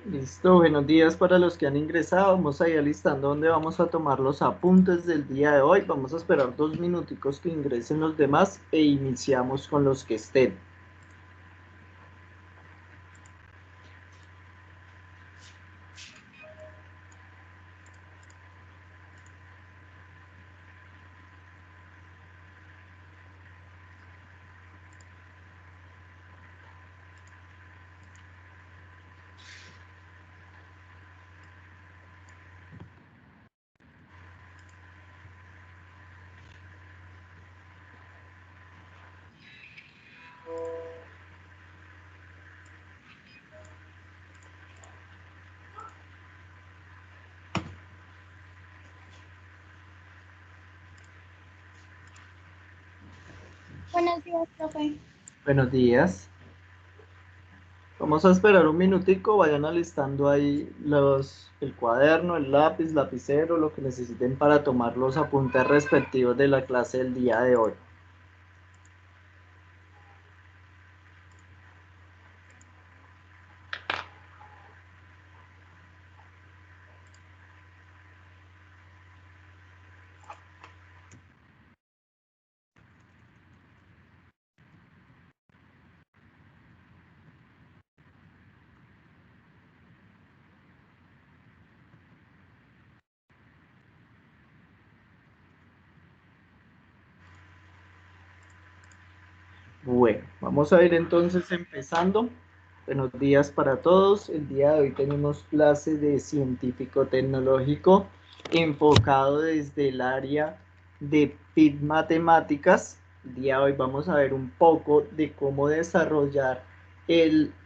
Listo, buenos días para los que han ingresado. Vamos a ir alistando dónde vamos a tomar los apuntes del día de hoy. Vamos a esperar 2 minuticos que ingresen los demás e iniciamos con los que estén. Buenos días, profe. Buenos días. Vamos a esperar un minutico, vayan alistando ahí el cuaderno, el lápiz, lapicero, lo que necesiten para tomar los apuntes respectivos de la clase del día de hoy. Bueno, vamos a ir entonces empezando. Buenos días para todos. El día de hoy tenemos clase de científico tecnológico enfocado desde el área de PIT matemáticas. El día de hoy vamos a ver un poco de cómo desarrollar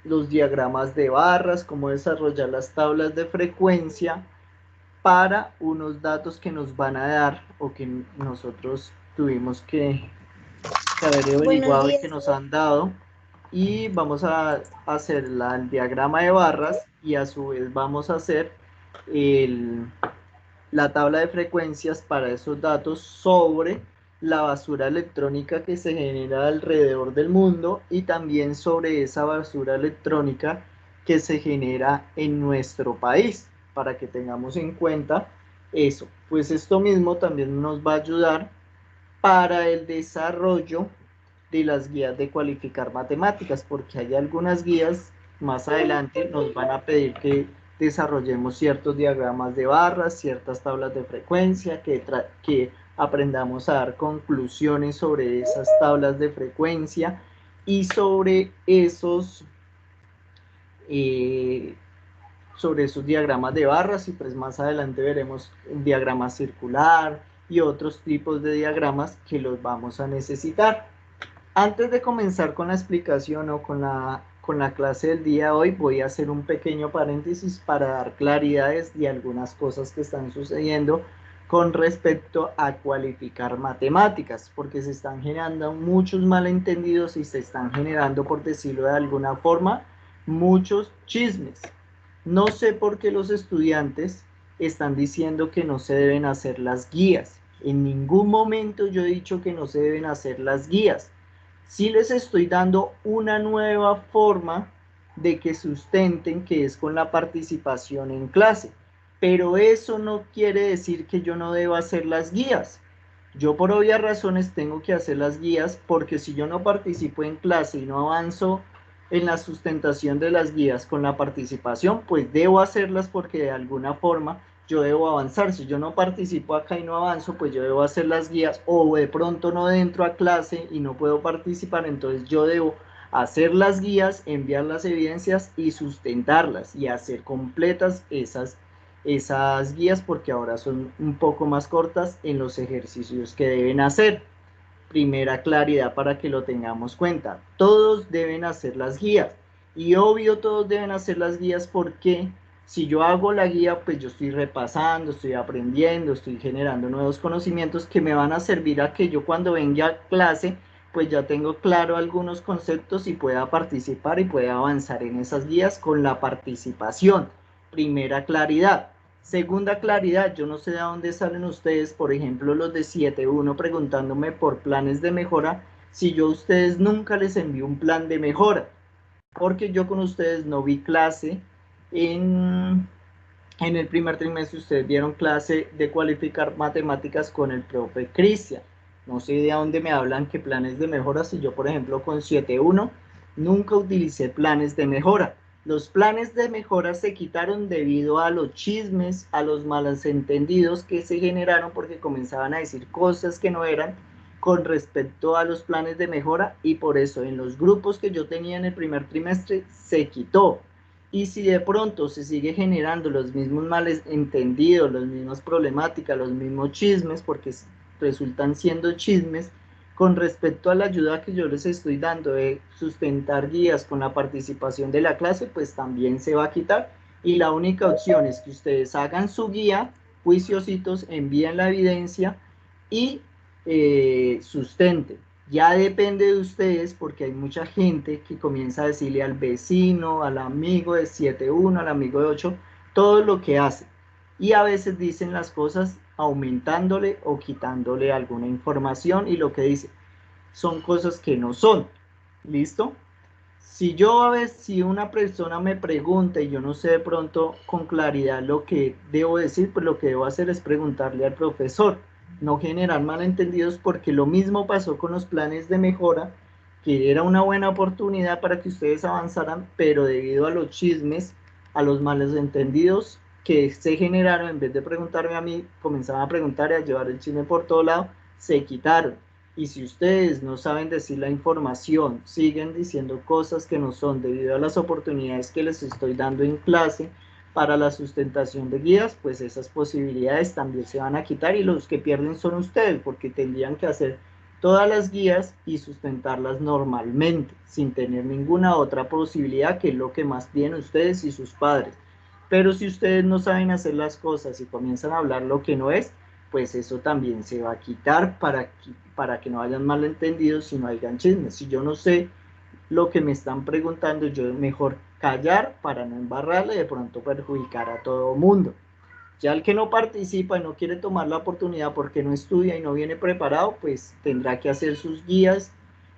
los diagramas de barras, cómo desarrollar las tablas de frecuencia para unos datos que nos van a dar o que nosotros tuvimos que haber Buenos averiguado y que días. nos han dado. Y vamos a hacer el diagrama de barras y a su vez vamos a hacer el, la tabla de frecuencias para esos datos sobre la basura electrónica que se genera alrededor del mundo y también sobre esa basura electrónica que se genera en nuestro país, para que tengamos en cuenta eso. Pues esto mismo también nos va a ayudar para el desarrollo de las guías de cualificar matemáticas, porque hay algunas guías más adelante nos van a pedir que desarrollemos ciertos diagramas de barras, ciertas tablas de frecuencia, que aprendamos a dar conclusiones sobre esas tablas de frecuencia y eh, sobre esos diagramas de barras, y pues más adelante veremos un diagrama circular y otros tipos de diagramas que los vamos a necesitar. Antes de comenzar con la explicación o con la clase del día de hoy, voy a hacer un pequeño paréntesis para dar claridades de algunas cosas que están sucediendo con respecto a cualificar matemáticas, porque se están generando muchos malentendidos y se están generando, por decirlo de alguna forma, muchos chismes. No sé por qué los estudiantes están diciendo que no se deben hacer las guías. En ningún momento yo he dicho que no se deben hacer las guías. Sí les estoy dando una nueva forma de que sustenten, que es con la participación en clase. Pero eso no quiere decir que yo no deba hacer las guías. Yo por obvias razones tengo que hacer las guías, porque si yo no participo en clase y no avanzo en la sustentación de las guías con la participación, pues debo hacerlas, porque de alguna forma yo debo avanzar. Si yo no participo acá y no avanzo, pues yo debo hacer las guías, o de pronto no entro a clase y no puedo participar, entonces yo debo hacer las guías, enviar las evidencias y sustentarlas y hacer completas esas guías, porque ahora son un poco más cortas en los ejercicios que deben hacer. Primera claridad para que lo tengamos en cuenta. Todos deben hacer las guías. Y obvio todos deben hacer las guías, porque si yo hago la guía, pues yo estoy repasando, estoy aprendiendo, estoy generando nuevos conocimientos que me van a servir a que yo cuando venga a clase, pues ya tengo claro algunos conceptos y pueda participar y pueda avanzar en esas guías con la participación. Primera claridad. Segunda claridad, yo no sé de dónde salen ustedes, por ejemplo, los de 7.1 preguntándome por planes de mejora, si yo a ustedes nunca les envío un plan de mejora, porque yo con ustedes no vi clase en el primer trimestre ustedes vieron clase de cualificar matemáticas con el profe Cristian. No sé de dónde me hablan que planes de mejora, si yo por ejemplo con 7.1 nunca utilicé planes de mejora. Los planes de mejora se quitaron debido a los chismes, a los malos entendidos que se generaron porque comenzaban a decir cosas que no eran con respecto a los planes de mejora, y por eso en los grupos que yo tenía en el primer trimestre se quitó. Y si de pronto se sigue generando los mismos malentendidos, las mismas problemáticas, los mismos chismes, porque resultan siendo chismes, con respecto a la ayuda que yo les estoy dando de sustentar guías con la participación de la clase, pues también se va a quitar. Y la única opción es que ustedes hagan su guía, juiciositos, envíen la evidencia y sustenten. Ya depende de ustedes, porque hay mucha gente que comienza a decirle al vecino, al amigo de 7.1, al amigo de 8, todo lo que hace. Y a veces dicen las cosas aumentándole o quitándole alguna información, y lo que dice son cosas que no son. ¿Listo? Si yo a veces, si una persona me pregunta y yo no sé de pronto con claridad lo que debo decir, pues lo que debo hacer es preguntarle al profesor, no generar malentendidos, porque lo mismo pasó con los planes de mejora, que era una buena oportunidad para que ustedes avanzaran, pero debido a los chismes, a los malos entendidos que se generaron, en vez de preguntarme a mí, comenzaban a preguntar y a llevar el chisme por todo lado, se quitaron. Y si ustedes no saben decir la información, siguen diciendo cosas que no son debido a las oportunidades que les estoy dando en clase para la sustentación de guías, pues esas posibilidades también se van a quitar, y los que pierden son ustedes, porque tendrían que hacer todas las guías y sustentarlas normalmente, sin tener ninguna otra posibilidad, que es lo que más tienen ustedes y sus padres. Pero si ustedes no saben hacer las cosas y comienzan a hablar lo que no es, pues eso también se va a quitar para que no hayan malentendidos y no hayan chismes. Si yo no sé lo que me están preguntando, yo mejor callar para no embarrarle y de pronto perjudicar a todo mundo. Ya el que no participa y no quiere tomar la oportunidad porque no estudia y no viene preparado, pues tendrá que hacer sus guías,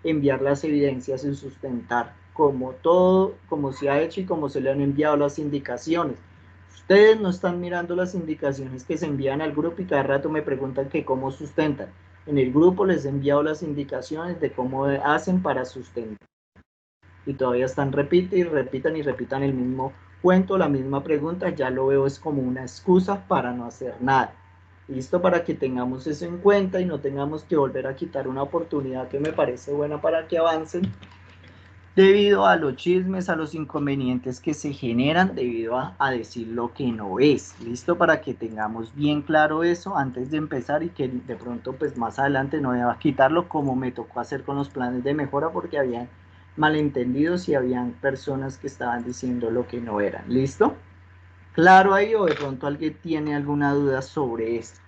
enviar las evidencias y sustentar, como todo, como se ha hecho y como se le han enviado las indicaciones. Ustedes no están mirando las indicaciones que se envían al grupo y cada rato me preguntan que cómo sustentan. En el grupo les he enviado las indicaciones de cómo hacen para sustentar. Y todavía están y repitan el mismo cuento, la misma pregunta. Ya lo veo es como una excusa para no hacer nada. Listo, para que tengamos eso en cuenta y no tengamos que volver a quitar una oportunidad que me parece buena para que avancen, debido a los chismes, a los inconvenientes que se generan debido a decir lo que no es. Listo, para que tengamos bien claro eso antes de empezar, y que de pronto pues más adelante no deba quitarlo, como me tocó hacer con los planes de mejora, porque habían malentendidos y habían personas que estaban diciendo lo que no eran. ¿Listo? ¿Claro ahí, o de pronto alguien tiene alguna duda sobre esto?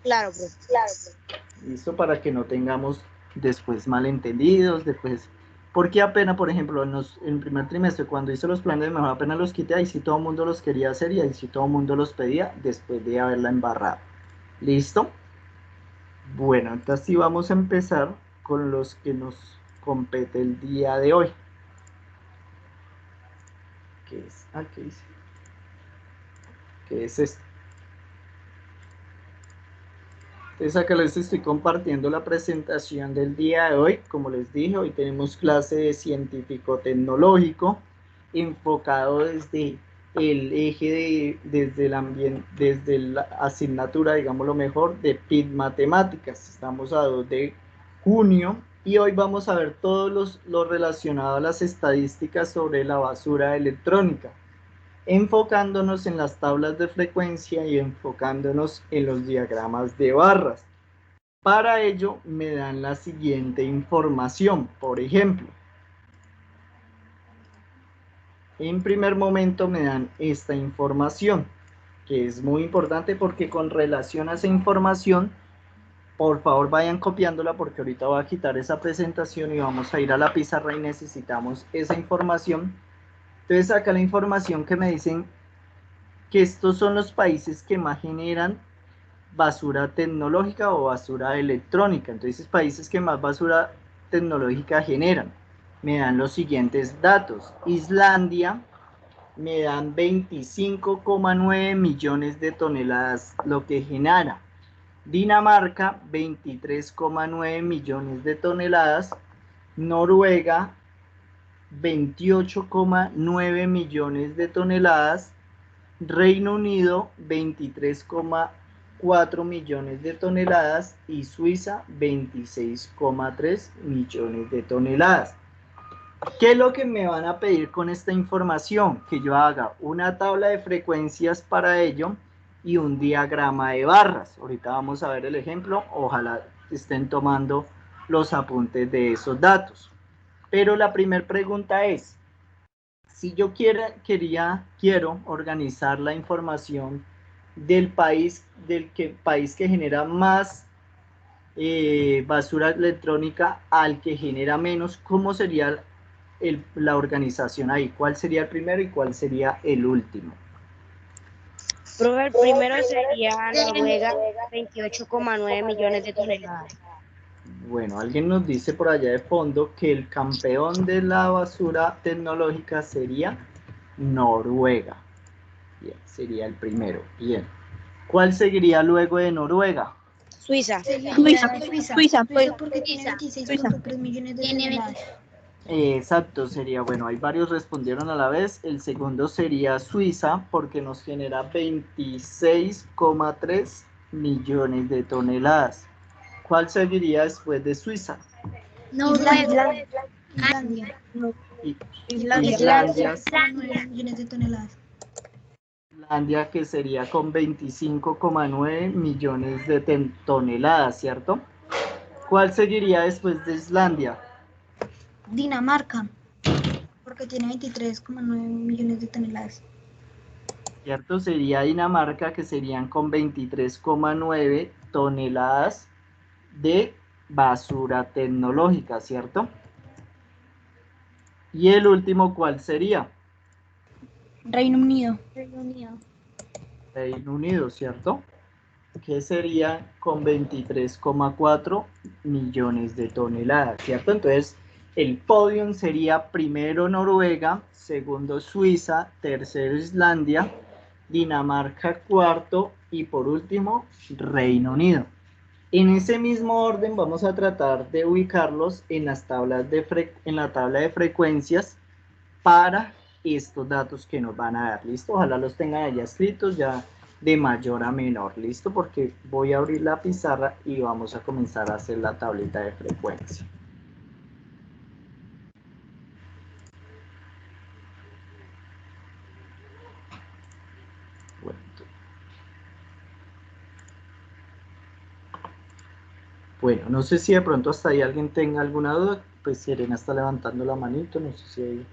Claro, profe. Claro. ¿Listo? Para que no tengamos después malentendidos, después, porque apenas, por ejemplo, en el primer trimestre, cuando hice los planes de mejor, apenas los quité, ahí sí todo el mundo los quería hacer y ahí sí todo el mundo los pedía después de haberla embarrado. ¿Listo? Bueno, entonces sí vamos a empezar con los que nos compete el día de hoy. ¿Qué es? ¿Qué dice? ¿Qué es esto? Entonces acá les estoy compartiendo la presentación del día de hoy. Como les dije, hoy tenemos clase de científico-tecnológico enfocado desde el eje desde el ambiente, desde la asignatura, digámoslo mejor, de PIT Matemáticas. Estamos a 2 de junio y hoy vamos a ver todos lo relacionado a las estadísticas sobre la basura electrónica, enfocándonos en las tablas de frecuencia y enfocándonos en los diagramas de barras. Para ello me dan la siguiente información. Por ejemplo, en primer momento me dan esta información, que es muy importante porque con relación a esa información, por favor vayan copiándola, porque ahorita voy a quitar esa presentación y vamos a ir a la pizarra y necesitamos esa información. Entonces acá la información que me dicen que estos son los países que más generan basura tecnológica o basura electrónica. Entonces, países que más basura tecnológica generan. Me dan los siguientes datos. Islandia, me dan 25,9 millones de toneladas, lo que genera. Dinamarca, 23,9 millones de toneladas. Noruega, 28,9 millones de toneladas. Reino Unido, 23,4 millones de toneladas. Y Suiza, 26,3 millones de toneladas. ¿Qué es lo que me van a pedir con esta información? Que yo haga una tabla de frecuencias para ello y un diagrama de barras. Ahorita vamos a ver el ejemplo. Ojalá estén tomando los apuntes de esos datos. Pero la primera pregunta es, si yo quiero organizar la información del país que genera más basura electrónica al que genera menos, ¿cómo sería la organización ahí? ¿Cuál sería el primero y cuál sería el último? Profe, el primero sería Noruega, 28,9 millones de toneladas. Bueno, alguien nos dice por allá de fondo que el campeón de la basura tecnológica sería Noruega. Bien, sería el primero. Bien. ¿Cuál seguiría luego de Noruega? Suiza. Suiza, porque tiene 26,3 millones de toneladas. Exacto, sería, bueno, hay varios respondieron a la vez. El segundo sería Suiza, porque nos genera 26,3 millones de toneladas. ¿Cuál seguiría después de Suiza? No, Islandia. Islandia. 9 millones de toneladas. Islandia, que sería con 25,9 millones de toneladas, ¿cierto? ¿Cuál seguiría después de Islandia? Dinamarca, porque tiene 23,9 millones de toneladas. ¿Cierto? Sería Dinamarca, que serían con 23,9 toneladas de basura tecnológica, ¿cierto? Y el último, ¿cuál sería? Reino Unido. Reino Unido, ¿cierto? Que sería con 23,4 millones de toneladas, ¿cierto? Entonces, el podium sería primero Noruega, segundo Suiza, tercero Islandia, Dinamarca cuarto y por último Reino Unido. En ese mismo orden vamos a tratar de ubicarlos en las tablas en la tabla de frecuencias para estos datos que nos van a dar, ¿listo? Ojalá los tengan allá escritos ya de mayor a menor, ¿listo? Porque voy a abrir la pizarra y vamos a comenzar a hacer la tablita de frecuencia. Bueno, no sé si de pronto hasta ahí alguien tenga alguna duda, pues Serena está levantando la manito, no sé si ahí...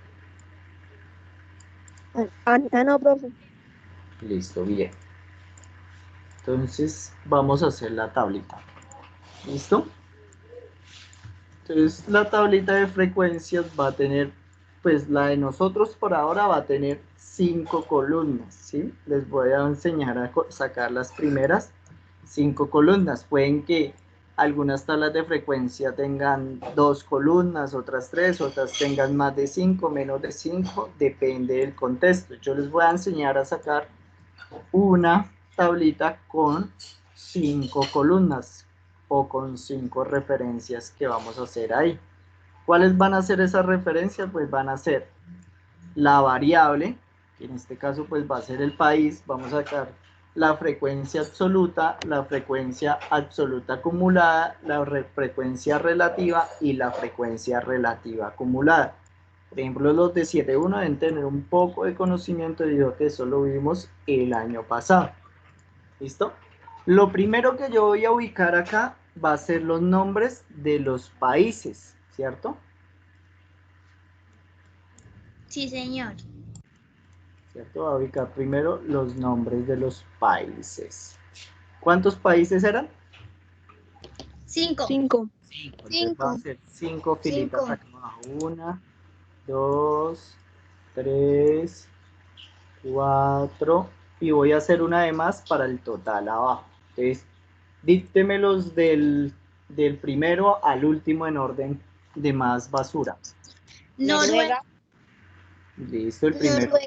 No, profe. Listo, bien. Entonces vamos a hacer la tablita. ¿Listo? Entonces la tablita de frecuencias va a tener, pues la de nosotros por ahora va a tener 5 columnas, ¿sí? Les voy a enseñar a sacar las primeras 5 columnas. Pueden que algunas tablas de frecuencia tengan 2 columnas, otras 3, otras tengan más de 5, menos de 5, depende del contexto. Yo les voy a enseñar a sacar una tablita con 5 columnas o con 5 referencias que vamos a hacer ahí. ¿Cuáles van a ser esas referencias? Pues van a ser la variable, que en este caso pues va a ser el país. Vamos a sacar la frecuencia absoluta acumulada, la frecuencia relativa y la frecuencia relativa acumulada. Por ejemplo, los de 7.1 deben tener un poco de conocimiento debido a que eso lo vimos el año pasado. ¿Listo? Lo primero que yo voy a ubicar acá va a ser los nombres de los países, ¿cierto? Sí, señor. ¿Cierto? Voy a ubicar primero los nombres de los países. ¿Cuántos países eran? 5. Entonces van a ser 5 filitas acá abajo. 1, 2, 3, 4 y voy a hacer una de más para el total abajo. Entonces, díctemelos del primero al último en orden de más basura. Noruega. Listo, el primero.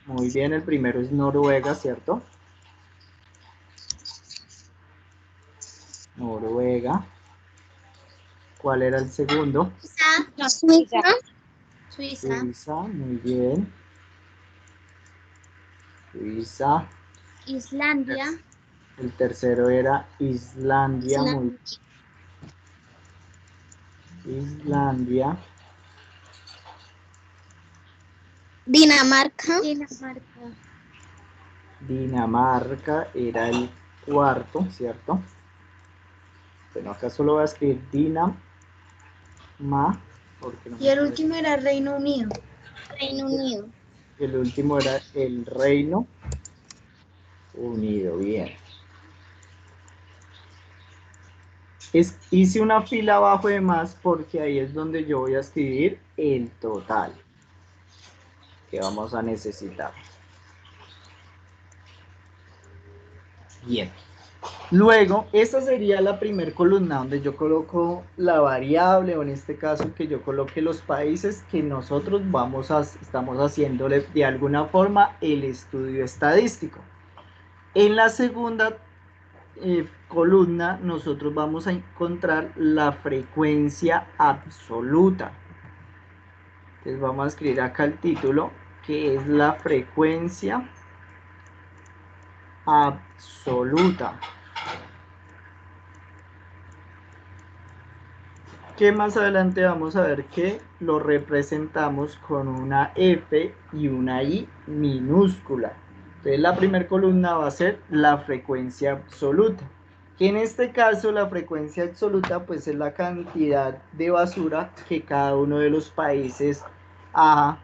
Muy bien, el primero es Noruega, ¿cierto? Noruega. ¿Cuál era el segundo? Suiza. Suiza, muy bien. Suiza. Islandia. El tercero era Islandia, muy Islandia. Dinamarca. Dinamarca era el cuarto, ¿cierto? Bueno, acá solo voy a escribir Dinama. Porque no Y el último era Reino Unido. El último era el Reino Unido, bien. Hice una fila abajo de más porque ahí es donde yo voy a escribir el total que vamos a necesitar. Bien. Luego, esa sería la primera columna donde yo coloco la variable, o en este caso que yo coloque los países que nosotros estamos haciéndole de alguna forma el estudio estadístico. En la segunda columna nosotros vamos a encontrar la frecuencia absoluta. Entonces vamos a escribir acá el título, que es la frecuencia absoluta. Que más adelante vamos a ver que lo representamos con una F y una I minúscula. Entonces la primera columna va a ser la frecuencia absoluta, que en este caso la frecuencia absoluta pues es la cantidad de basura que cada uno de los países ha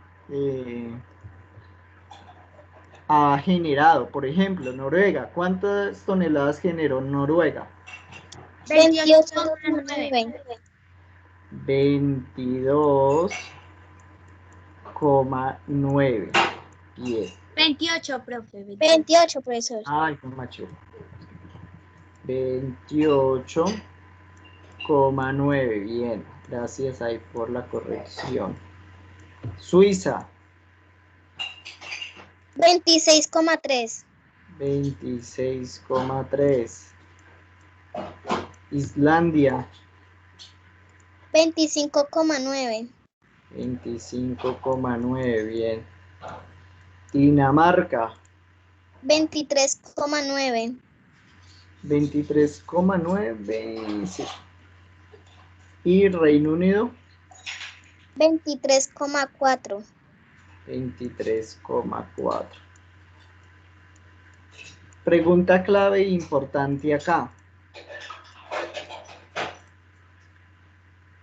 generado. Por ejemplo, Noruega, ¿cuántas toneladas generó Noruega? 28,9. 22,9. Bien. 28, profe. 28, profesor. Ay, qué macho. 28,9. Bien. Gracias ahí por la corrección. Suiza. 26,3. 26,3. Islandia. 25,9. 25,9. Bien. Dinamarca. 23,9. 23,9. Sí. Y Reino Unido. 23,4. 23,4. Pregunta clave e importante acá.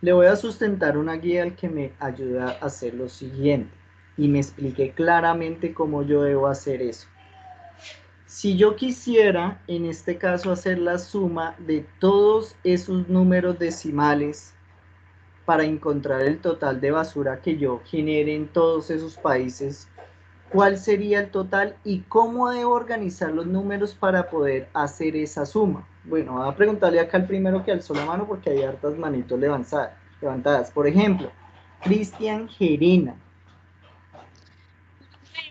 Le voy a sustentar una guía al que me ayuda a hacer lo siguiente y me explique claramente cómo yo debo hacer eso. Si yo quisiera, en este caso, hacer la suma de todos esos números decimales para encontrar el total de basura que yo genere en todos esos países, ¿cuál sería el total y cómo debo organizar los números para poder hacer esa suma? Bueno, voy a preguntarle acá al primero que alzó la mano porque hay hartas manitos levantadas. Por ejemplo, Cristian Gerina.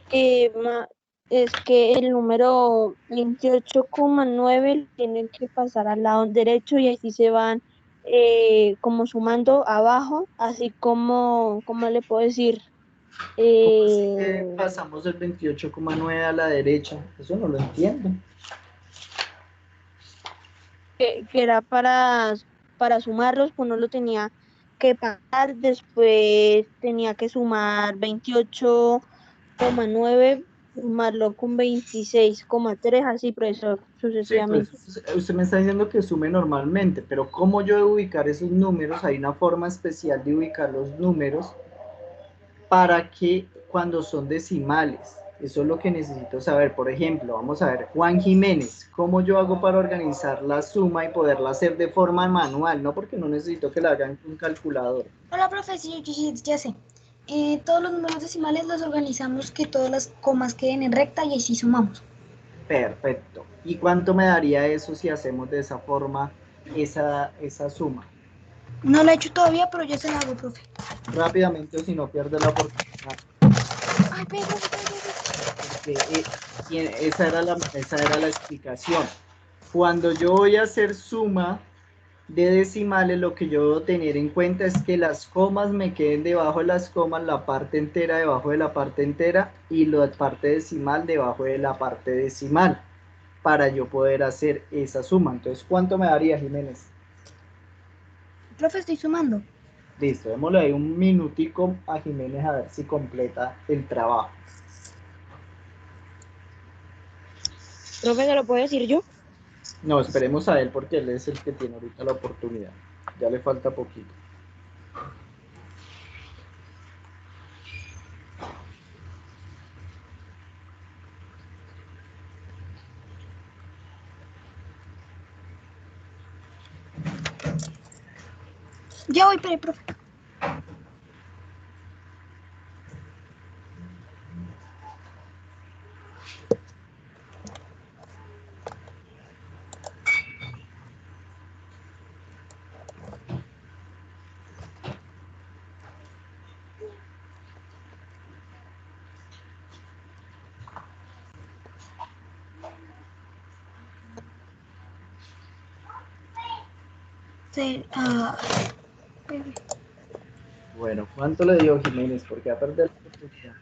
Es que el número 28,9 tiene que pasar al lado derecho y así se van como sumando abajo, así como, ¿cómo le puedo decir? ¿Cómo así que pasamos el 28,9 a la derecha? Eso no lo entiendo. Que era para sumarlos, pues no lo tenía que pagar, después tenía que sumar 28,9, sumarlo con 26,3, así, profesor, Sí, pues sucesivamente. usted me está diciendo que sume normalmente, pero ¿cómo yo debo ubicar esos números? Hay una forma especial de ubicar los números para que cuando son decimales, eso es lo que necesito saber. Por ejemplo, vamos a ver, Juan Jiménez, ¿cómo yo hago para organizar la suma y poderla hacer de forma manual? No, porque no necesito que la hagan con un calculador. Hola, profe, sí, ya sé. Todos los números decimales los organizamos que todas las comas queden en recta y así sumamos. Perfecto. ¿Y cuánto me daría eso si hacemos de esa forma esa suma? No lo he hecho todavía, pero ya se la hago, profe. Rápidamente o si no pierde la oportunidad. Ay, profe. Y esa era la explicación. Cuando yo voy a hacer suma de decimales, lo que yo debo tener en cuenta es que las comas me queden debajo de las comas, la parte entera debajo de la parte entera y la parte decimal debajo de la parte decimal, para yo poder hacer esa suma. Entonces, ¿cuánto me daría, Jiménez? Profe, estoy sumando. Listo, démosle ahí un minutico a Jiménez a ver si completa el trabajo. Profe, ¿se lo puedo decir yo? No, esperemos a él porque él es el que tiene ahorita la oportunidad. Ya le falta poquito. Ya voy, pero, profe. Profe. Bueno, ¿cuánto le dio Jiménez? Porque a perder la oportunidad.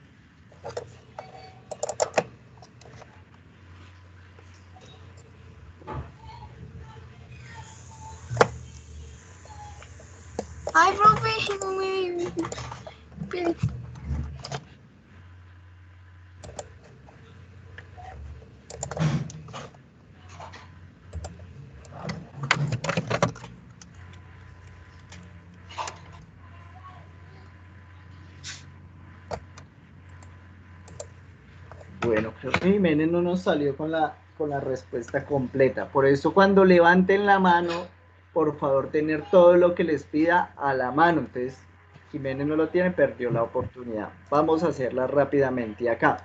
Ay, profe, no me... Bueno, creo que Jiménez no nos salió con la respuesta completa. Por eso cuando levanten la mano, por favor tener todo lo que les pida a la mano. Entonces, Jiménez no lo tiene, perdió la oportunidad. Vamos a hacerla rápidamente acá.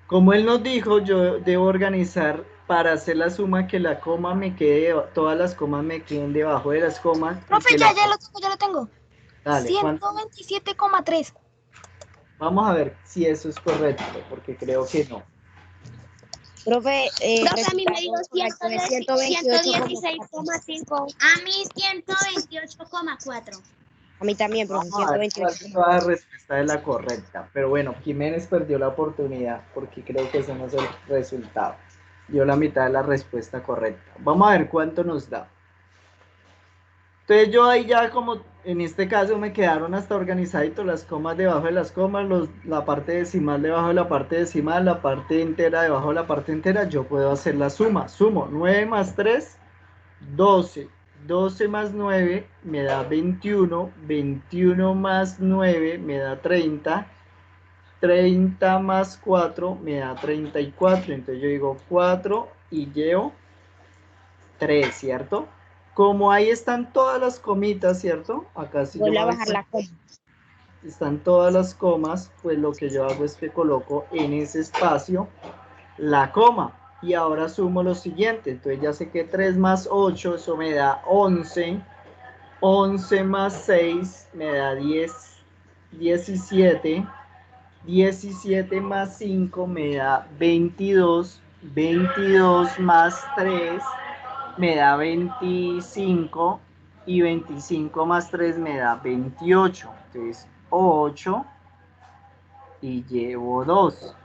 Como él nos dijo, yo debo organizar para hacer la suma que la coma me quede, todas las comas me queden debajo de las comas. Profe, ya lo tengo. Dale, ¿cuánto? 127,3. Vamos a ver si eso es correcto, porque creo que no. Profe, Profe, a mí me dijo 116,5. a mí 128,4. A mí también, profe, Vamos a ver cuál 128. de todas las respuestas es la correcta. Pero bueno, Jiménez perdió la oportunidad porque creo que ese no es el resultado. Dio la mitad de la respuesta correcta. Vamos a ver cuánto nos da. Entonces yo ahí ya como en este caso me quedaron hasta organizaditos las comas debajo de las comas, la parte decimal debajo de la parte decimal, la parte entera debajo de la parte entera. Yo puedo hacer la suma. Sumo 9 más 3, 12. 12 más 9 me da 21. 21 más 9 me da 30. 30 más 4 me da 34. Entonces yo digo 4 y llevo 3, ¿cierto? Como ahí están todas las comitas, ¿cierto? Acá sí Voy yo a me bajar la coma. están todas las comas, pues lo que yo hago es que coloco en ese espacio la coma. Y ahora sumo lo siguiente. Entonces ya sé que 3 más 8, eso me da 11. 11 más 6 me da 10, 17. 17 más 5 me da 22. 22 más 3 me da 25. Y 25 más 3 me da 28. Entonces 8 y llevo 2.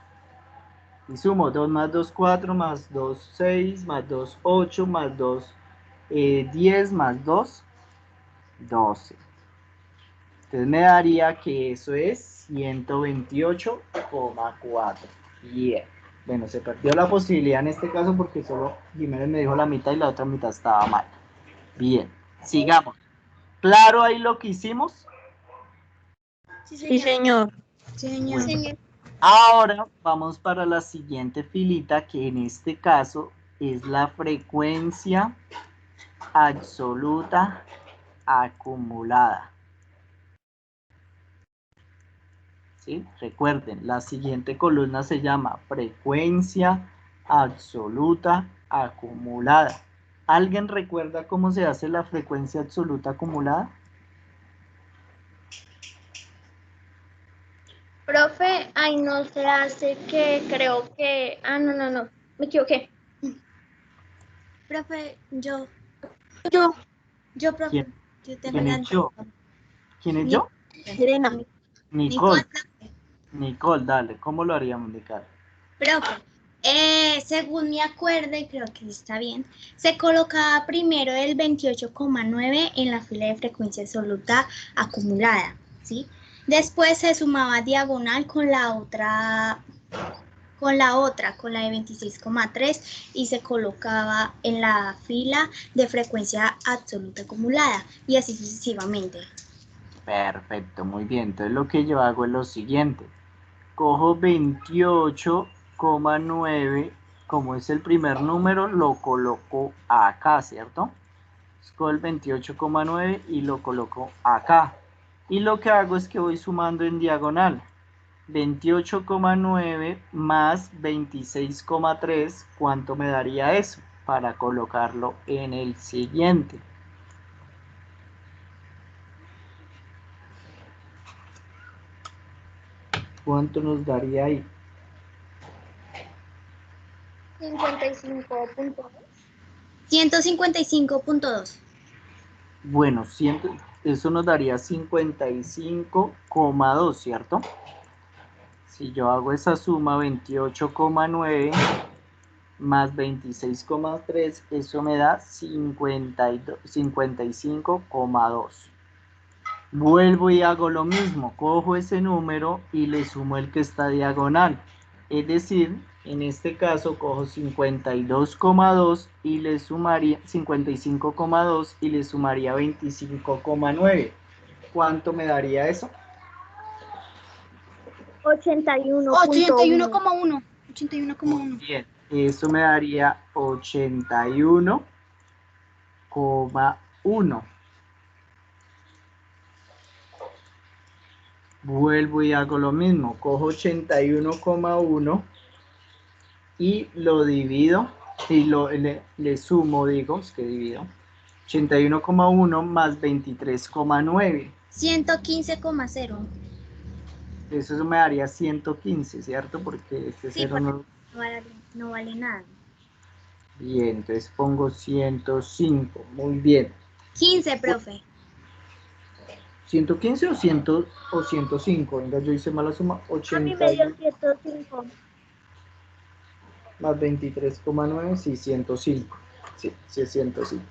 Y sumo 2 más 2, 4, más 2, 6, más 2, 8, más 2, 10, más 2, 12. Entonces me daría que eso es 128,4. Bien. Bueno, se perdió la posibilidad en este caso porque solo Jiménez me dijo la mitad y la otra mitad estaba mal. Bien, sigamos. ¿Claro ahí lo que hicimos? Sí, señor. Señor. Bueno, ahora vamos para la siguiente filita, que en este caso es la frecuencia absoluta acumulada. ¿Sí? Recuerden, la siguiente columna se llama frecuencia absoluta acumulada. ¿Alguien recuerda cómo se hace la frecuencia absoluta acumulada? Profe, ahí no se hace que creo que... Ah, no, me equivoqué. Profe, yo, profe, ¿Quién, yo tengo quién la es yo? duda. ¿Quién es yo? Serena. Nicole. Nicole, dale. ¿Cómo lo haríamos, Nicole? Profe, según me acuerdo, y creo que está bien, se colocaba primero el 28,9 en la fila de frecuencia absoluta acumulada, ¿sí? Después se sumaba diagonal con la de 26,3 y se colocaba en la fila de frecuencia absoluta acumulada y así sucesivamente. Perfecto, muy bien. Entonces lo que yo hago es lo siguiente. Cojo 28,9, como es el primer número, lo coloco acá, ¿cierto? Cojo el 28,9 y lo coloco acá. Y lo que hago es que voy sumando en diagonal. 28,9 más 26,3, ¿cuánto me daría eso? Para colocarlo en el siguiente. ¿Cuánto nos daría ahí? 55.2. 155.2. Bueno, eso nos daría 55,2, ¿cierto? Si yo hago esa suma, 28,9 más 26,3, eso me da 55,2. Vuelvo y hago lo mismo, cojo ese número y le sumo el que está diagonal. Es decir, en este caso cojo 52,2 y le sumaría 55,2 y le sumaría 25,9. ¿Cuánto me daría eso? 81.1. 81,1. Muy bien, eso me daría 81,1. Vuelvo y hago lo mismo, cojo 81,1 y lo divido y le sumo, digo, es que divido 81,1 más 23,9. 115,0. Eso me daría 115, ¿cierto? Porque este Sí, 0 no... no vale nada. Bien, entonces pongo 105, muy bien. 15, profe. 115 o 105, venga, yo hice mala suma, A mí me dio 81 105. más 23,9, sí, 105. Sí, sí es 105.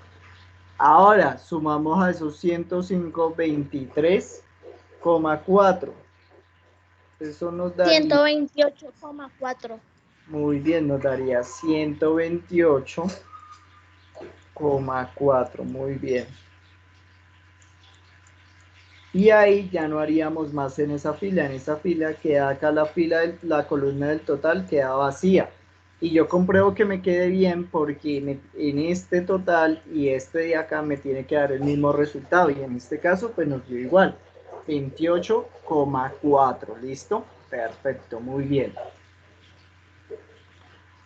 Ahora sumamos a esos 105, 23,4. Eso nos daría, 128,4. muy bien, nos daría 128,4, muy bien. Y ahí ya no haríamos más en esa fila queda acá la columna del total queda vacía. Y yo compruebo que me quede bien porque en este total y este de acá me tiene que dar el mismo resultado. Y en este caso pues nos dio igual, 28,4, ¿listo? Perfecto, muy bien.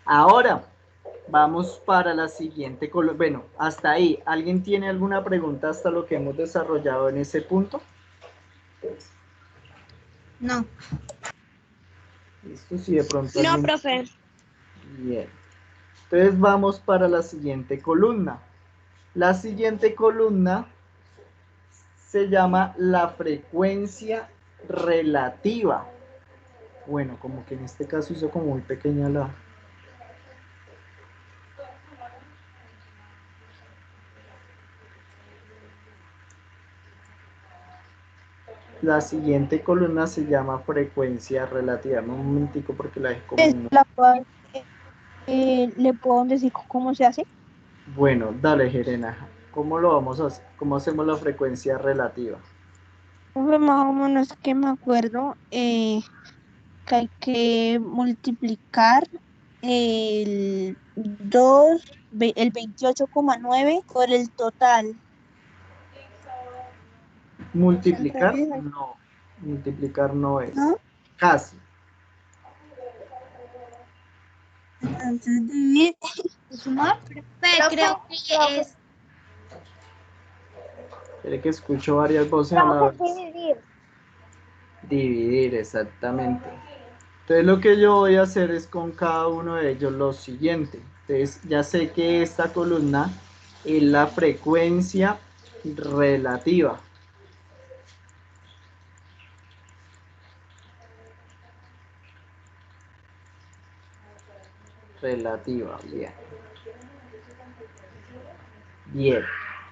Ahora vamos para la siguiente columna. Bueno, hasta ahí. ¿Alguien tiene alguna pregunta hasta lo que hemos desarrollado en ese punto? No. Listo, si de pronto No, alguien... profe. Bien. Entonces vamos para la siguiente columna. La siguiente columna se llama la frecuencia relativa. Bueno, como que en este caso hizo como muy pequeña la... La siguiente columna se llama frecuencia relativa. Un momentico porque la dejé como... ¿Le puedo decir cómo se hace? Bueno, dale, Jerena. ¿Cómo lo vamos a hacer? ¿Cómo hacemos la frecuencia relativa? Profe, más o menos que me acuerdo que hay que multiplicar el 28,9 por el total. ¿Multiplicar? Entonces, No. Multiplicar no es. ¿no? Casi. Entonces, dividir. ¿Sumar? Creo que es... Quiere que escucho varias voces a la vez. Dividir. Dividir, exactamente. Entonces lo que yo voy a hacer es con cada uno de ellos lo siguiente. Entonces ya sé que esta columna es la frecuencia relativa. Relativa, bien. Bien.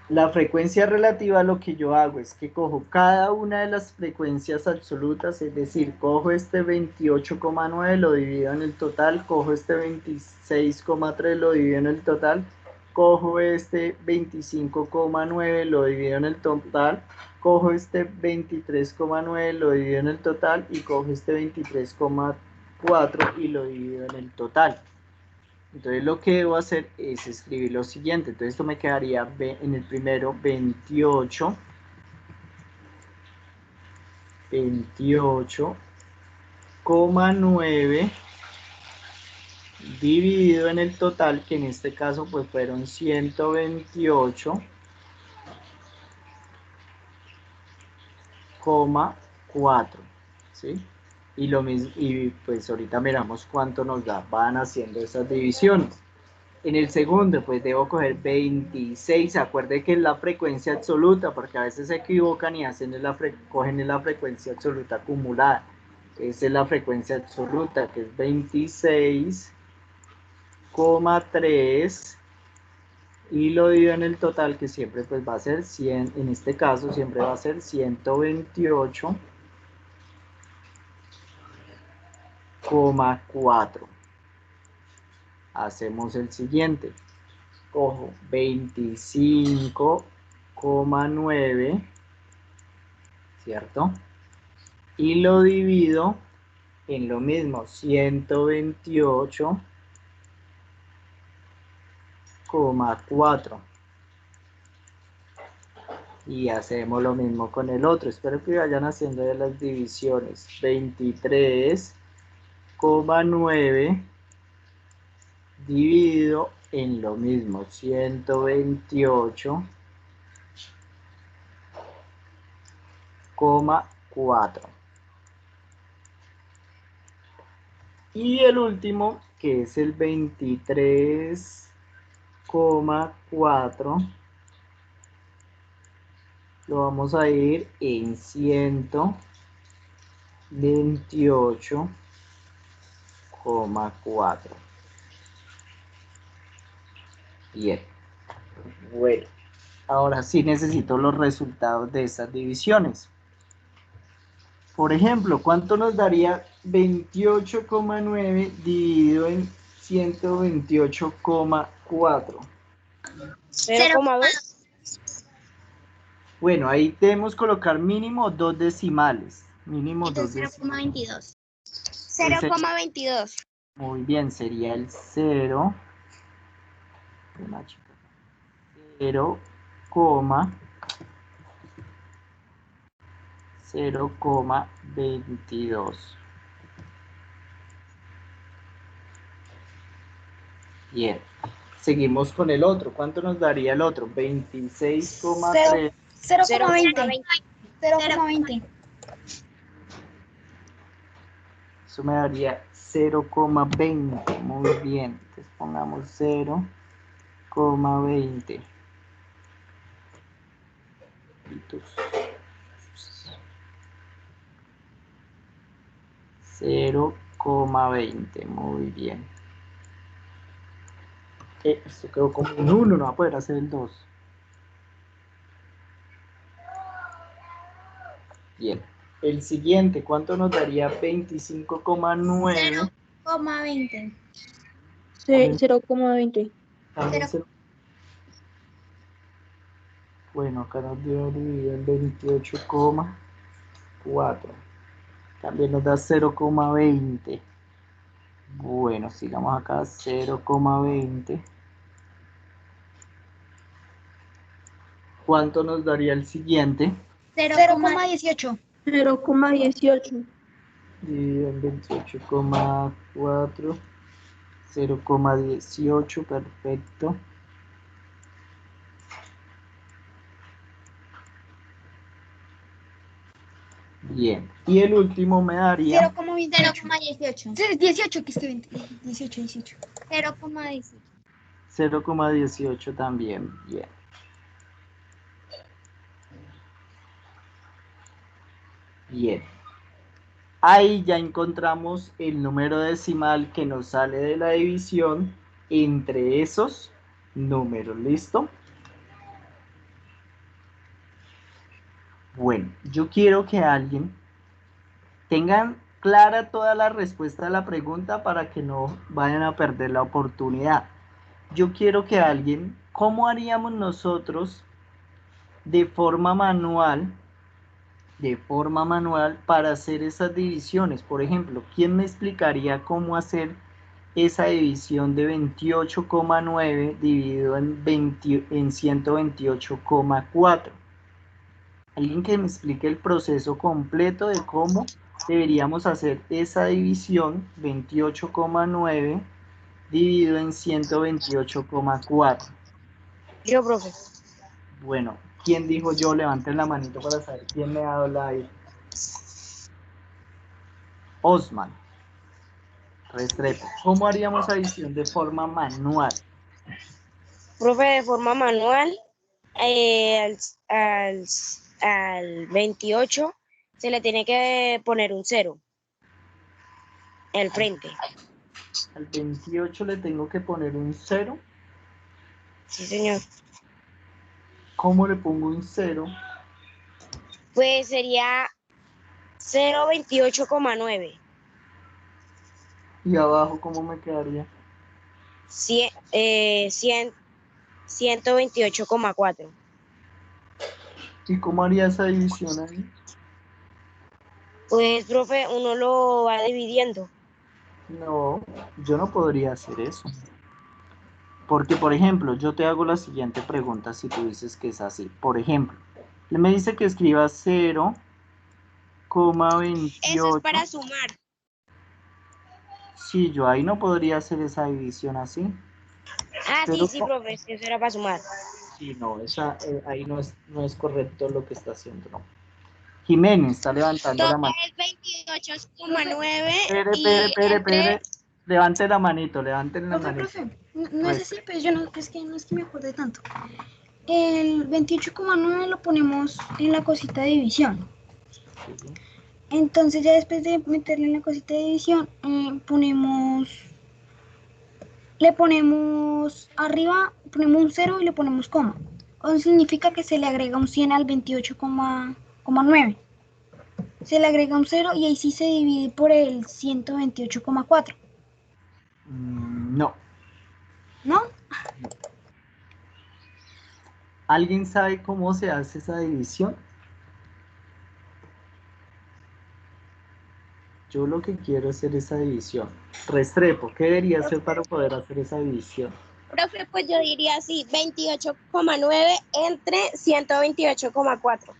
La frecuencia relativa lo que yo hago es que cojo cada una de las frecuencias absolutas, es decir, cojo este 28,9, lo divido en el total, cojo este 26,3, lo divido en el total, cojo este 25,9, lo divido en el total, cojo este 23,9, lo divido en el total y cojo este 23,4 y lo divido en el total. Entonces lo que debo hacer es escribir lo siguiente. Entonces esto me quedaría en el primero 28,9 dividido en el total, que en este caso pues fueron 128,4, ¿sí? Y lo mismo, y pues ahorita miramos cuánto nos da, van haciendo esas divisiones. En el segundo, pues debo coger 26. Acuerde que es la frecuencia absoluta, porque a veces se equivocan y cogen en la frecuencia absoluta acumulada. Esa es la frecuencia absoluta, que es 26,3. Y lo divido en el total, que siempre pues va a ser 100. En este caso, siempre va a ser 128,4. Hacemos el siguiente. Cojo 25,9, ¿cierto? Y lo divido en lo mismo, 128,4. Y hacemos lo mismo con el otro. Espero que vayan haciendo ya las divisiones. 23,9 dividido en lo mismo, 128,4. Y el último, que es el 23,4, lo vamos a ir en 128,4. Bien. Bueno, ahora sí necesito los resultados de estas divisiones. Por ejemplo, ¿cuánto nos daría 28,9 dividido en 128,4? 0,2. Bueno, ahí debemos colocar mínimo dos decimales. Mínimo dos Entonces decimales. 0,22. 0,22. Muy bien, sería el 0, 0,22. Bien. Seguimos con el otro. ¿Cuánto nos daría el otro? 26,3. 0,20. 0,20. Eso me daría 0,20. Muy bien. Entonces pongamos 0,20. 0,20. Muy bien. Esto quedó como un 1, no va a poder hacer el 2. Bien. El siguiente, ¿cuánto nos daría 25,9? 0,20. 0,20. También bueno, acá nos dio dividido en 28,4. También nos da 0,20. Bueno, sigamos acá, 0,20. ¿Cuánto nos daría el siguiente? 0,18. 0,18. Dividido en 28,4. 0,18, perfecto. Bien. Y el último me daría 0,28. 0,18. 18, que es que 20. 18, 18. 0,18. 0,18 también. Bien. Bien. Ahí ya encontramos el número decimal que nos sale de la división entre esos números. ¿Listo? Bueno, yo quiero que alguien tengan clara toda la respuesta a la pregunta para que no vayan a perder la oportunidad. Yo quiero que alguien, ¿cómo haríamos nosotros de forma manual para hacer esas divisiones? Por ejemplo, ¿quién me explicaría cómo hacer esa división de 28,9 dividido en 128,4? Alguien que me explique el proceso completo de cómo deberíamos hacer esa división 28,9 dividido en 128,4. Yo, profe. Bueno, ¿quién dijo yo? Levanten la manito para saber quién me ha dado la ahí. Osman. Restrepo. ¿Cómo haríamos adición de forma manual? Profe, de forma manual, al 28 se le tiene que poner un 0 al frente. Al 28 le tengo que poner un 0. Sí, señor. ¿Cómo le pongo un 0? Pues sería 0,28,9. Y abajo, ¿cómo me quedaría? 128,4. ¿Y cómo haría esa división ahí? Pues, profe, uno lo va dividiendo. No, yo no podría hacer eso. Porque, por ejemplo, yo te hago la siguiente pregunta si tú dices que es así. Por ejemplo, él me dice que escriba 0,28. Eso es para sumar. Sí, yo ahí no podría hacer esa división así. Ah, Pero, sí, profe, eso era para sumar. sí, no, ahí no es correcto lo que está haciendo, no. Jiménez está levantando la mano. Es 28,9 Espere. Levante la manito, levanten la manito. Profe, no es así, pues yo no, es que no es que me acuerde tanto. El 28,9 lo ponemos en la cosita de división. Sí. Entonces ya después de meterle en la cosita de división, le ponemos arriba, ponemos un 0 y le ponemos coma. Eso significa que se le agrega un 100 al 28,9. Se le agrega un 0 y ahí sí se divide por el 128,4. No. ¿No? ¿Alguien sabe cómo se hace esa división? Yo lo que quiero es hacer esa división. Restrepo, ¿qué debería hacer para poder hacer esa división? Profe, pues yo diría así, 28,9 entre 128,4.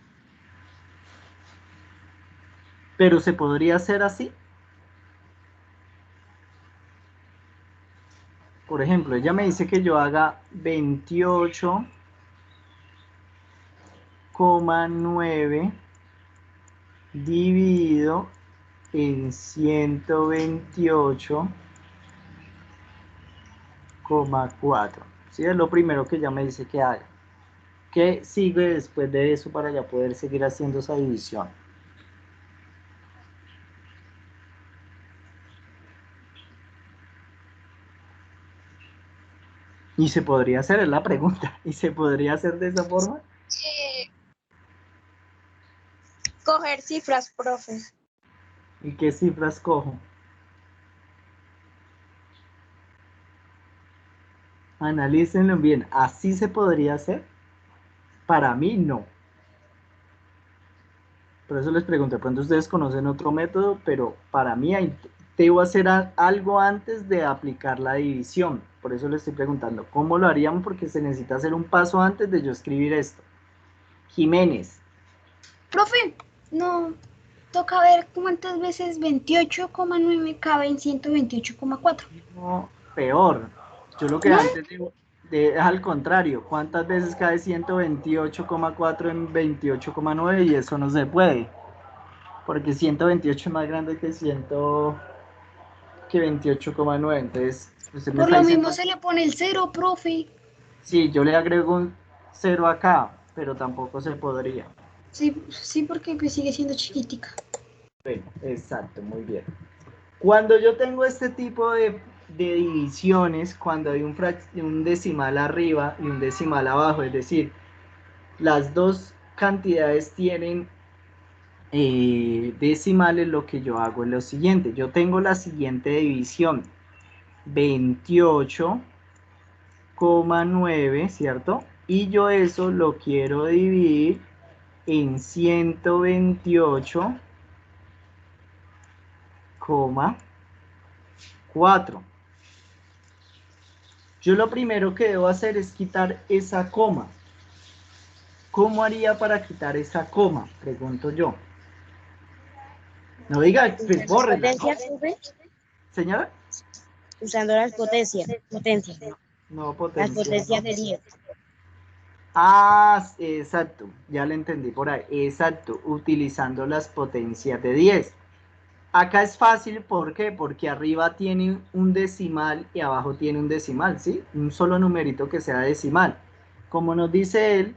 Pero ¿se podría hacer así? Por ejemplo, ella me dice que yo haga 28,9 dividido en 128,4. ¿Sí? Es lo primero que ella me dice que haga. ¿Qué sigue después de eso para ya poder seguir haciendo esa división? Y se podría hacer, es la pregunta. ¿Y se podría hacer de esa forma? Coger cifras, profe. ¿Y qué cifras cojo? Analícenlo bien. ¿Así se podría hacer? Para mí no. Por eso les pregunto, de pronto ustedes conocen otro método, pero para mí debo hacer algo antes de aplicar la división. Por eso les estoy preguntando, ¿cómo lo haríamos? Porque se necesita hacer un paso antes de yo escribir esto. Jiménez. Profe, no, toca ver cuántas veces 28,9 cabe en 128,4. No, peor. Yo lo que antes digo es al contrario. ¿Cuántas veces cae 128,4 en 28,9? Y eso no se puede. porque 128 es más grande que 28,9. Entonces, usted me Por está lo diciendo, mismo se le pone el 0, profe. sí, yo le agrego un 0 acá, pero tampoco se podría. Sí, sí, porque pues sigue siendo chiquitica. Bueno, exacto, muy bien. Cuando yo tengo este tipo de divisiones, cuando hay un decimal arriba y un decimal abajo, es decir, las dos cantidades tienen decimales, lo que yo hago es lo siguiente. Yo tengo la siguiente división, 28,9, ¿cierto? Y yo eso lo quiero dividir en 128,4. Yo lo primero que debo hacer es quitar esa coma. ¿Cómo haría para quitar esa coma? Pregunto yo. No diga, pues Usando bórrela, ¿no? potencias, profe. Señora, Usando las potencias. no Las potencia, potencias no. de 10. Ah, exacto, ya le entendí por ahí. Exacto, utilizando las potencias de 10. Acá es fácil, ¿por qué? Porque arriba tiene un decimal y abajo tiene un decimal, ¿sí? Un solo numerito que sea decimal. Como nos dice él,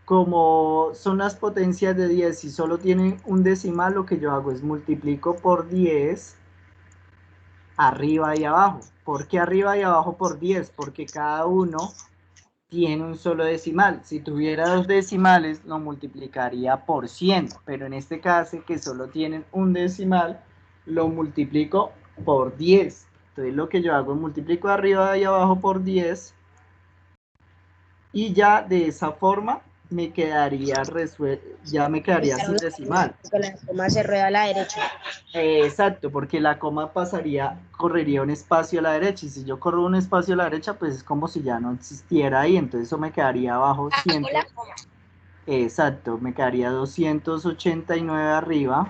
como son las potencias de 10 y solo tienen un decimal, lo que yo hago es multiplico por 10 arriba y abajo. ¿Por qué arriba y abajo por 10? Porque cada uno tiene un solo decimal. Si tuviera dos decimales, lo multiplicaría por 100, pero en este caso, que solo tienen un decimal, lo multiplico por 10. Entonces lo que yo hago es multiplico arriba y abajo por 10 y ya de esa forma me quedaría ya me quedaría sin decimal. Porque la coma se rueda a la derecha. Exacto, porque la coma correría un espacio a la derecha, y si yo corro un espacio a la derecha, pues es como si ya no existiera ahí, entonces eso me quedaría abajo 100. Exacto, me quedaría 289 arriba,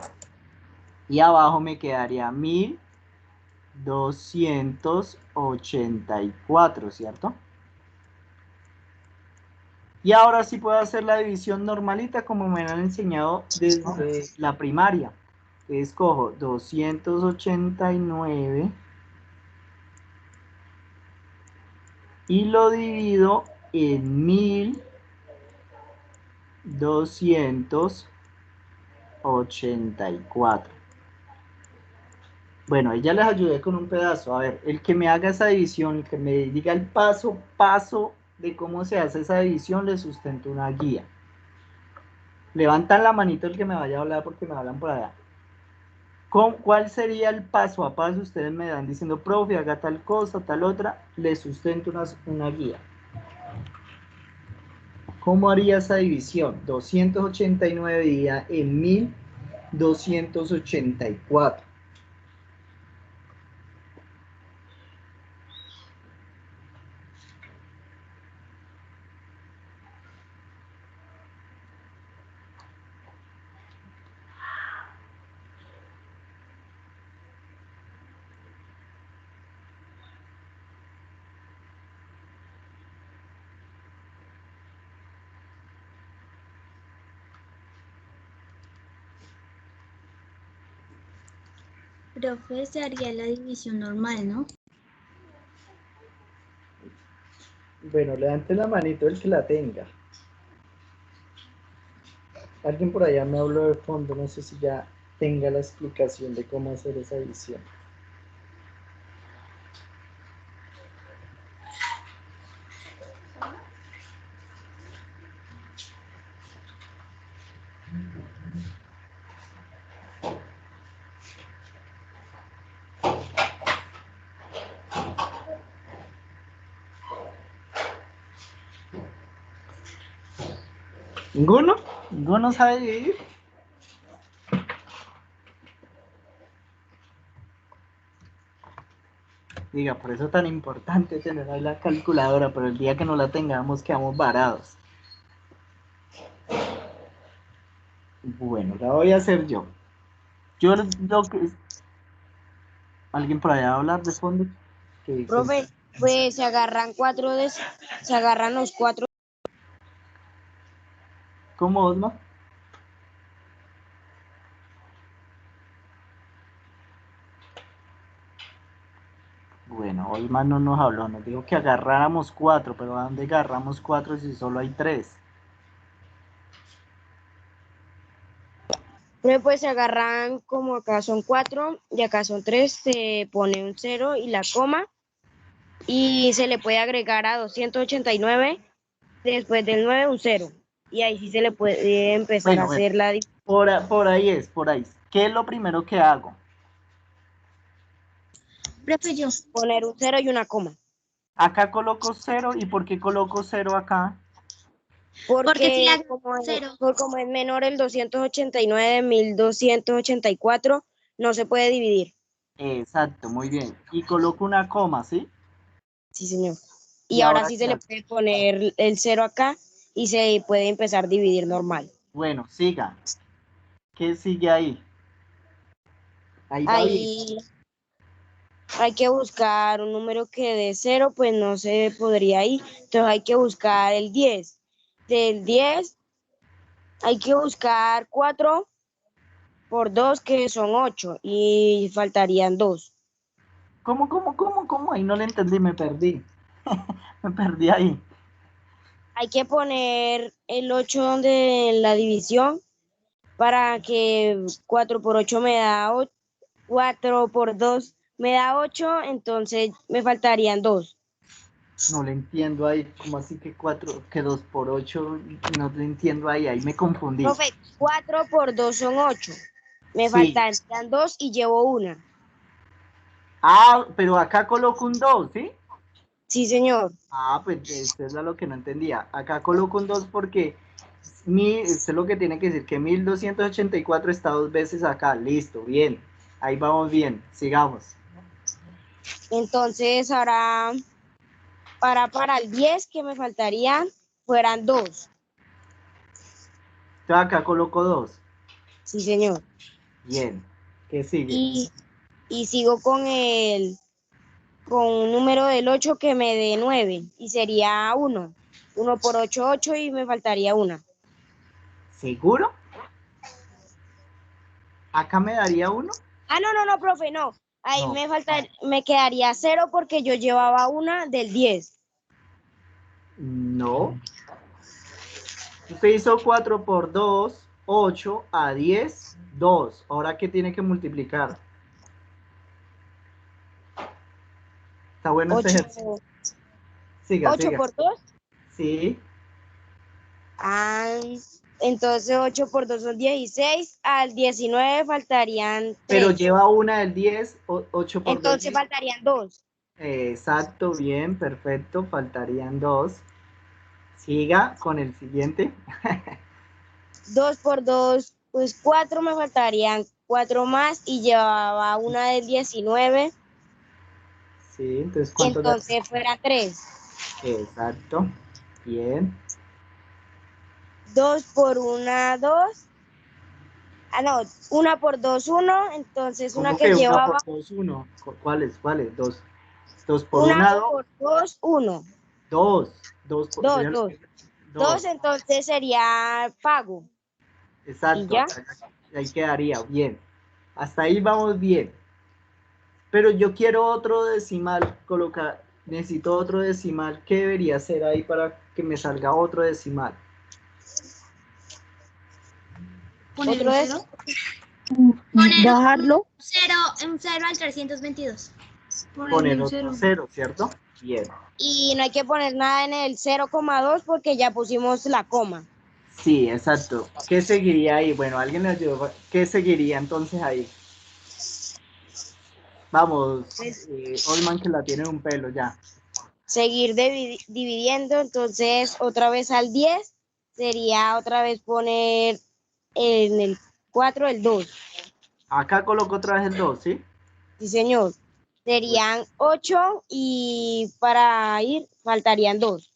y abajo me quedaría 1284, ¿cierto? Y ahora sí puedo hacer la división normalita como me han enseñado desde la primaria. Escojo 289 y lo divido en 1284. Bueno, ahí ya les ayudé con un pedazo. A ver, el que me haga esa división, el que me diga el paso a paso de cómo se hace esa división, le sustento una guía. Levantan la manito el que me vaya a hablar porque me hablan por allá. ¿Cuál sería el paso a paso? Ustedes me dan diciendo, profe, haga tal cosa, tal otra, le sustento una guía. ¿Cómo haría esa división? 289 dividida en 1284. Profe, se haría la división normal, ¿no? Bueno, levante la manito el que la tenga. Alguien por allá me habló de fondo, no sé si ya tenga la explicación de cómo hacer esa división. ¿Ninguno? ¿Ninguno sabe dividir? Diga, por eso es tan importante tener ahí la calculadora, pero el día que no la tengamos quedamos varados. Bueno, la voy a hacer yo. Yo lo que... ¿Alguien por allá va a hablar de fondo? ¿Qué dice? Profe, pues se agarran los 4. ¿Cómo, Osma? Bueno, Osman no nos habló, nos dijo que agarráramos 4, pero ¿a dónde agarramos 4 si solo hay 3? Pero pues se agarran como acá son 4 y acá son 3, se pone un 0 y la coma y se le puede agregar a 289 después del 9 un 0 y ahí sí se le puede empezar a Bueno, hacer la por ahí es, por ahí. ¿Qué es lo primero que hago? Profe, yo. poner un 0 y una coma. Acá coloco 0, ¿y por qué coloco 0 acá? Porque si le Porque agrego cero, como es menor el 289 de 1284, no se puede dividir. Exacto, muy bien. Y coloco una coma, ¿sí? Sí, señor. Y Y ahora ahora, sí ¿qué se le hago? puede poner el 0 acá y se puede empezar a dividir normal. Bueno, siga. ¿Qué sigue ahí? Ahí va bien. Ahí hay que buscar un número que de 0, pues no se podría ir. Entonces hay que buscar el 10. Del 10 hay que buscar 4 por 2, que son 8, y faltarían 2. ¿Cómo? Ahí no le entendí, me perdí. Me perdí ahí. Hay que poner el 8 donde en la división para que 4 por 8 me da 8, 4 por 2 me da 8, entonces me faltarían 2. No le entiendo ahí. ¿Cómo así que 4, que 2 por 8? No le entiendo ahí. Ahí me confundí. Profe, 4 por 2 son 8. Me Sí. faltarían 2 y llevo una. Ah, pero acá coloco un 2, ¿sí? Sí, señor. Ah, pues esto es lo que no entendía. Acá coloco un 2 porque esto es lo que tiene que decir, que 1284 está 2 veces acá. Listo, bien. Ahí vamos bien. Sigamos. Entonces ahora para el 10 que me faltarían fueran 2. Entonces acá coloco 2. Sí, señor. Bien. ¿Qué sigue? Y, y sigo con un número del 8 que me dé 9 y sería 1. 1 por 8, 8 y me faltaría una. ¿Seguro? ¿Acá me daría 1? Ah, no, profe, no. Ahí No. me quedaría 0 porque yo llevaba una del 10. No. Usted hizo 4 por 2, 8 a 10, 2. Ahora, ¿qué tiene que multiplicar? Está bueno este 8, ejercicio. Siga, 8 siga. por 2. Sí, Ah, entonces 8 por 2 son 16. Al 19 faltarían pero 3. lleva una del 10, 8 por 2. Entonces faltarían 2. Exacto, bien, perfecto. Faltarían 2. Siga con el siguiente. 2 por 2, pues 4 me faltarían 4 más y llevaba una del 19. Sí, entonces, Y ¿cuánto da? entonces fuera 3. Exacto. Bien. 2 por una, 2. Ah, no, 1 por 2, 1. Entonces una ¿Cómo que que una llevaba, por 2, 1? ¿Cuáles? ¿Cuáles? 2. 2 por 1 1, 2. por 2, 1. 2. 2 por 2, 2. 2 2. entonces sería pago. Y Exacto. ya. Ahí quedaría. Bien. Hasta ahí vamos bien. Pero yo quiero otro decimal. Colocar. Necesito otro decimal. ¿Qué debería ser ahí para que me salga otro decimal? Poner Otro un es cero. poner Bajarlo. un cero al 322. Ponerle Poner un otro cero. 0, ¿cierto? Bien. y no hay que poner nada en el 0,2 porque ya pusimos la coma. Sí, exacto. ¿Qué seguiría ahí? Bueno, alguien le ayudó. ¿Qué seguiría entonces ahí? Vamos, Pues Olman, que la tiene un pelo ya. seguir dividiendo, entonces otra vez al 10 sería otra vez poner en el 4 el 2. Acá coloco otra vez el 2, ¿sí? Sí, señor. Bueno, Serían 8 y para ir faltarían 2.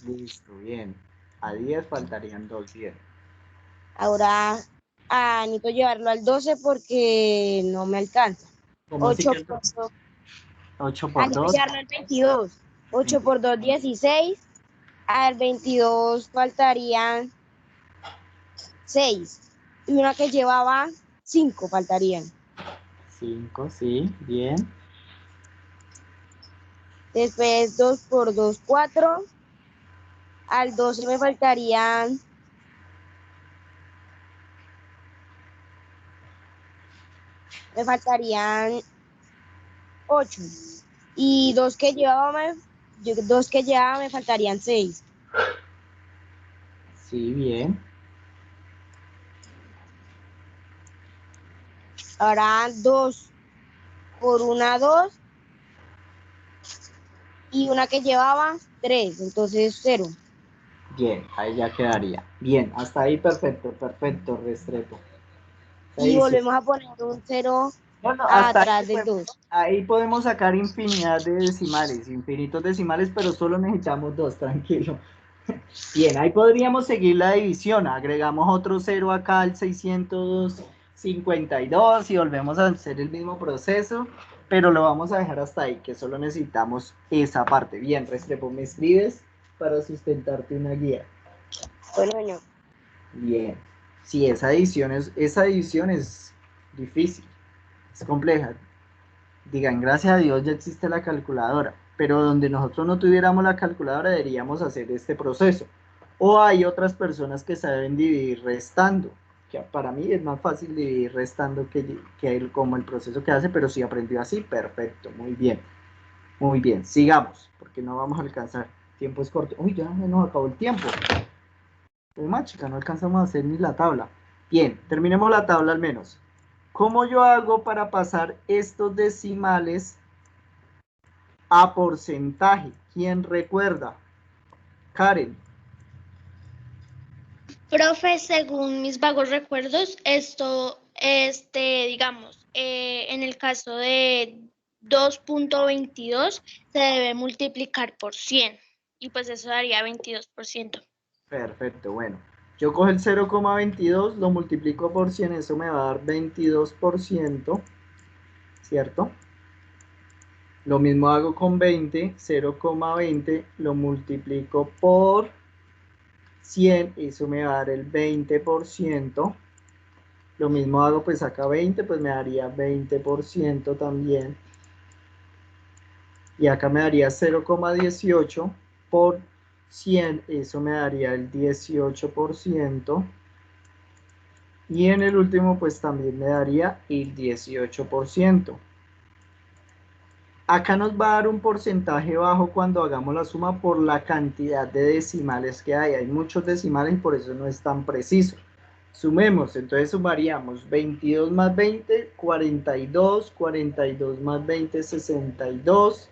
listo, bien. A 10 faltarían 2, bien. Ahora necesito llevarlo al 12 porque no me alcanza. ¿Cómo así 8 que por 2. 8 por Necesito 2? llevarlo al 22. 8 20. por 2, 16. Al 22 faltarían 6. Y una que llevaba 5 faltarían. 5, sí, bien. Después 2 por 2, 4. Al 12 me faltarían 8. Y 2 que llevaba me faltarían 6. Sí, bien. Ahora 2 por 2. Y una que llevaba 3, entonces 0. Bien, ahí ya quedaría. Bien, hasta ahí perfecto, perfecto, Restrepo. Y Ahí sí. volvemos a poner un 0 No, hasta atrás del 2. ahí podemos sacar infinidad de decimales, infinitos decimales, pero solo necesitamos 2, tranquilo. Bien, ahí podríamos seguir la división. Agregamos otro 0 acá al 652 y volvemos a hacer el mismo proceso, pero lo vamos a dejar hasta ahí, que solo necesitamos esa parte. Bien, Restrepo, ¿me escribes para sustentarte una guía? Bueno, señor. Bien. Sí, esa división es difícil, es compleja. Digan, gracias a Dios ya existe la calculadora, pero donde nosotros no tuviéramos la calculadora deberíamos hacer este proceso. O hay otras personas que saben dividir restando, que para mí es más fácil dividir restando como el proceso que hace, pero si aprendió así, perfecto, muy bien. Muy bien, sigamos, porque no vamos a alcanzar. Tiempo es corto. Uy, ya nos acabó el tiempo. Uy, más chica, no alcanzamos a hacer ni la tabla. Bien, terminemos la tabla al menos. ¿Cómo yo hago para pasar estos decimales a porcentaje? ¿Quién recuerda? Karen. Profe, según mis vagos recuerdos, digamos, en el caso de 2.22 se debe multiplicar por 100 y pues eso daría 22%. Perfecto, bueno. Yo cojo el 0,22, lo multiplico por 100, eso me va a dar 22%, ¿cierto? Lo mismo hago con 20, 0,20, lo multiplico por 100, eso me va a dar el 20%. Lo mismo hago pues acá 20, pues me daría 20% también. Y acá me daría 0,18 por 100, eso me daría el 18%. Y en el último pues también me daría el 18%. Acá nos va a dar un porcentaje bajo cuando hagamos la suma por la cantidad de decimales que hay. Hay muchos decimales y por eso no es tan preciso. Sumemos, entonces sumaríamos 22 más 20, 42, 42 más 20, 62,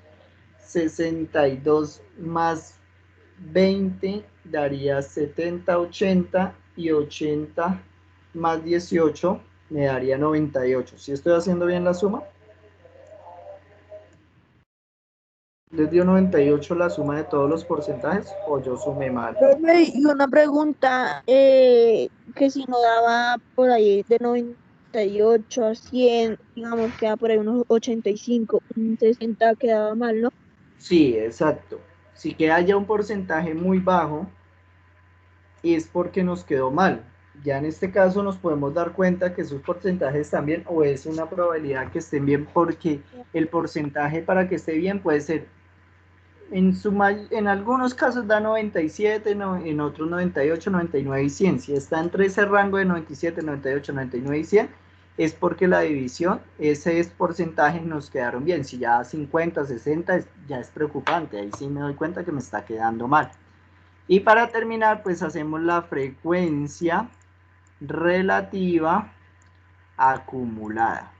62 más 20 daría 70, 80 y 80 más 18 me daría 98. ¿Sí estoy haciendo bien la suma? ¿Les dio 98 la suma de todos los porcentajes o yo sumé mal? Profe, y una pregunta, que si no daba por ahí de 98 a 100, digamos, queda por ahí unos 85, un 60 quedaba mal, ¿no? Sí, exacto. Si que haya un porcentaje muy bajo, es porque nos quedó mal. Ya en este caso nos podemos dar cuenta que esos porcentajes están bien o es una probabilidad que estén bien porque el porcentaje para que esté bien puede ser en algunos casos da 97, en otros 98, 99 y 100. Si está entre ese rango de 97, 98, 99 y 100, es porque la división, ese porcentaje nos quedaron bien. Si ya 50, 60, ya es preocupante. Ahí sí me doy cuenta que me está quedando mal. Y para terminar, pues hacemos la frecuencia relativa acumulada.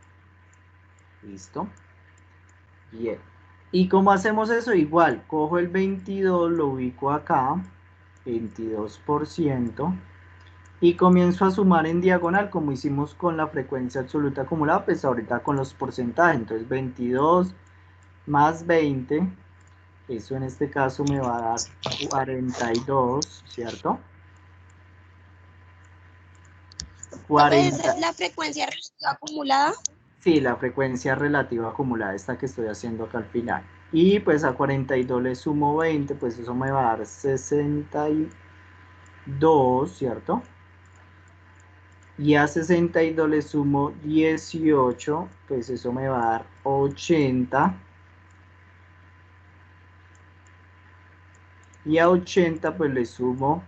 ¿Listo? Bien. ¿Y cómo hacemos eso? Igual, cojo el 22, lo ubico acá, 22%, y comienzo a sumar en diagonal, como hicimos con la frecuencia absoluta acumulada, pues ahorita con los porcentajes. Entonces 22 más 20, eso en este caso me va a dar 42, ¿cierto? 40. ¿Es la frecuencia relativa acumulada? Sí, la frecuencia relativa acumulada, esta que estoy haciendo acá al final. Y pues a 42 le sumo 20, pues eso me va a dar 62, ¿cierto? Y a 62 le sumo 18, pues eso me va a dar 80. Y a 80 pues le sumo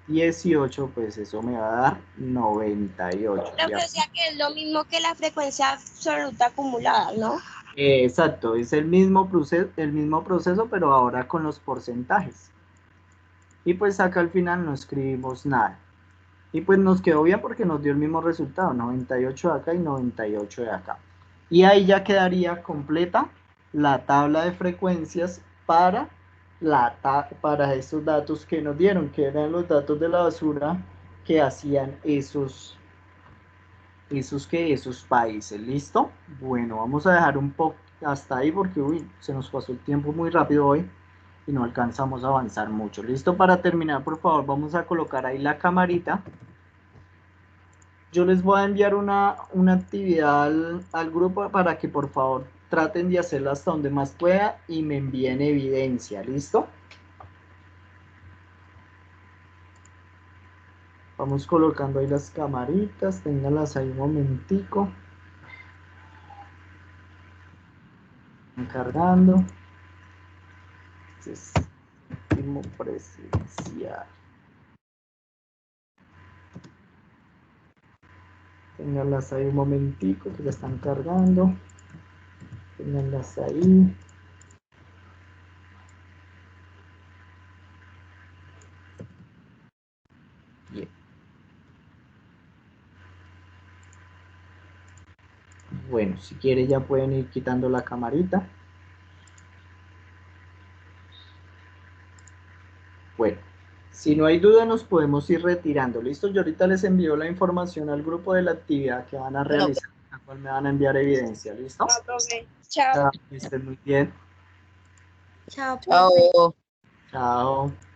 18, pues eso me va a dar 98. Pero que sea que es lo mismo que la frecuencia absoluta acumulada, ¿no? Exacto, es el mismo proceso, pero ahora con los porcentajes. Y pues acá al final no escribimos nada. Y pues nos quedó bien porque nos dio el mismo resultado, 98 de acá y 98 de acá. Y ahí ya quedaría completa la tabla de frecuencias para estos datos que nos dieron, que eran los datos de la basura que hacían esos países. ¿Listo? Bueno, vamos a dejar un poco hasta ahí porque se nos pasó el tiempo muy rápido hoy y no alcanzamos a avanzar mucho. ¿Listo? Para terminar, por favor, vamos a colocar ahí la camarita. Yo les voy a enviar una actividad al grupo para que por favor traten de hacerla hasta donde más pueda y me envíen evidencia. ¿Listo? Vamos colocando ahí las camaritas, ténganlas ahí un momentico. Encargando. Este es el último presencial. Ténganlas ahí un momentico que ya están cargando. Ténganlas ahí. Bien. Bueno, si quiere ya pueden ir quitando la camarita. Bueno, si no hay duda nos podemos ir retirando. ¿Listo? Yo ahorita les envío la información al grupo de la actividad que van a realizar, la cual me van a enviar evidencia. ¿Listo? Chao. Que estén muy bien. Chao, profe. Chao. Chao.